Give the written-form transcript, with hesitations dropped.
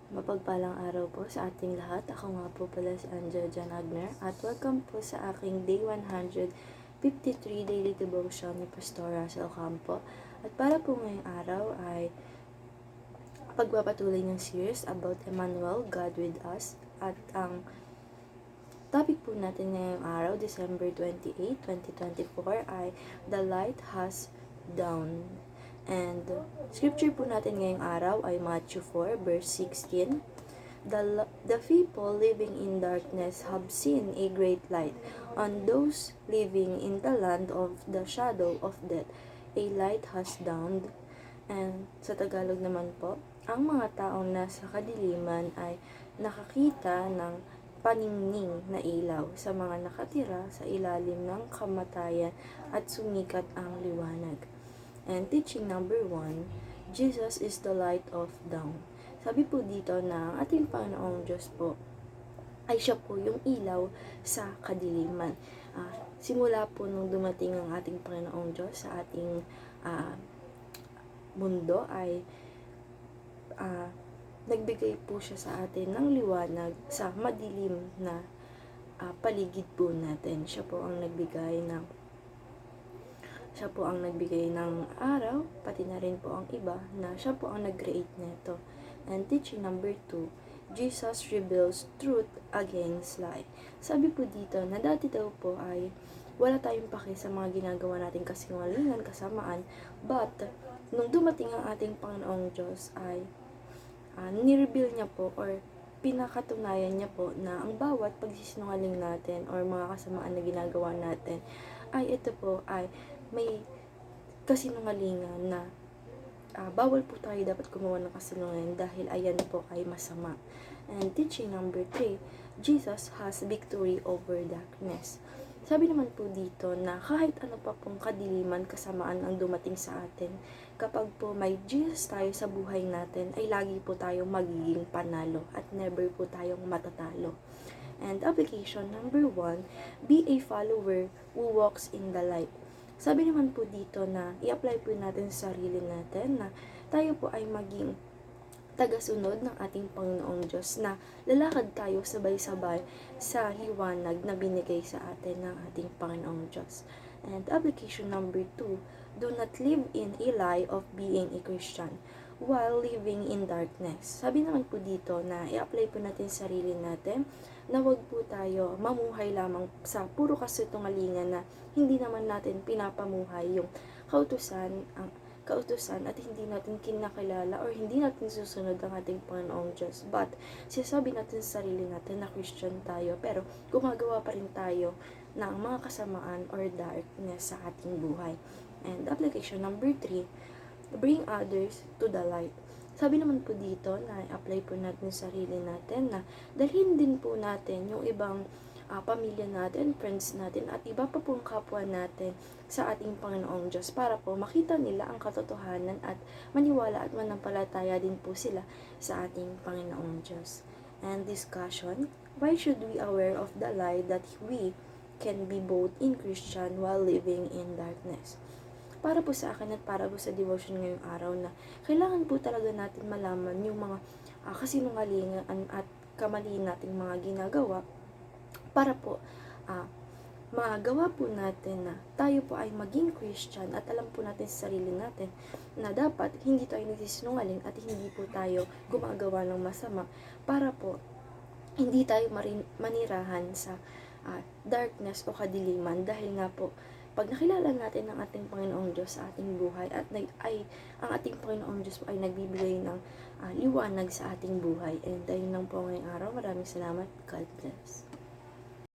Mapagpalang araw po sa ating lahat. Ako nga po pala si Angel Jan Agner at welcome po sa aking Day 153 Daily Devotion ni Pastor Russell Campo. At para po ngayong araw ay pagpapatuloy ng series about Emmanuel, God with us. At ang topic po natin ngayong araw, December 28, 2024 ay The Light Has Dawned. And scripture po natin ngayong araw ay Matthew 4 verse 16. The people living in darkness have seen a great light. On those living in the land of the shadow of death, a light has dawned. And sa Tagalog naman po, ang mga taong nasa kadiliman ay nakakita ng paningning na ilaw sa mga nakatira sa ilalim ng kamatayan at sumikat ang liwanag. And teaching number 1, Jesus is the light of dawn. Sabi po dito na ang ating Panginoong Diyos po ay siya po yung ilaw sa kadiliman. Simula po nung dumating ang ating Panginoong Diyos sa ating mundo ay nagbigay po siya sa atin ng liwanag sa madilim na paligid po natin. Siya po ang nagbigay ng araw, pati na rin po ang iba na siya po ang nag-create nito. And teaching number 2, Jesus reveals truth against lie. Sabi po dito na dati daw po ay wala tayong pake sa mga ginagawa nating kasinungalingan, kasamaan, but nung dumating ang ating Panginoong Diyos ay nireveal niya po or pinakatunayan niya po na ang bawat pagsisinungaling natin or mga kasamaan na ginagawa natin ay ito po ay may kasinungalingan na bawal po tayo dapat gumawa ng kasinungalingan dahil ayan po ay masama. And teaching number 3, Jesus has victory over darkness. Sabi naman po dito na kahit ano pa pong kadiliman, kasamaan ang dumating sa atin, kapag po may Jesus tayo sa buhay natin, ay lagi po tayong magiging panalo at never po tayong matatalo. And application number 1, be a follower who walks in the light. Sabi naman po dito na i-apply po natin sa sarili natin na tayo po ay maging tagasunod ng ating Panginoong Diyos, na lalakad tayo sabay-sabay sa liwanag na binigay sa atin ng ating Panginoong Diyos. And application number 2, do not live in a lie of being a Christian while living in darkness. Sabi naman po dito na i-apply po natin sa sarili natin na wag po tayo mamuhay lamang sa puro kasinungalingan na hindi naman natin pinapamuhay yung kautusan at hindi natin kinakilala or hindi natin susunod ang ating Panginoong Diyos. But sinasabi natin sa sarili natin na Christian tayo, pero gumagawa pa rin tayo ng mga kasamaan or darkness sa ating buhay. And application number 3, bring others to the light. Sabi naman po dito na apply po natin sa sarili natin na dalhin din po natin yung ibang pamilya natin, friends natin, at iba pa pong kapwa natin sa ating Panginoong Diyos para po makita nila ang katotohanan at maniwala at manampalataya din po sila sa ating Panginoong Diyos. And discussion, why should we aware of the lie that we can be both in Christian while living in darkness? Para po sa akin at para po sa devotion ngayong araw na kailangan po talaga natin malaman yung mga kasinungalingan at kamali nating mga ginagawa para po magawa po natin na tayo po ay maging Christian at alam po natin sa sarili natin na dapat hindi tayo nagsisinungaling at hindi po tayo gumagawa ng masama para po hindi tayo manirahan sa darkness o kadiliman, dahil nga po pag nakilala natin ang ating Panginoong Diyos sa ating buhay at ang ating Panginoong Diyos po ay nagbibigay ng liwanag sa ating buhay. And ayun lang po ngayong araw. Maraming salamat. God bless.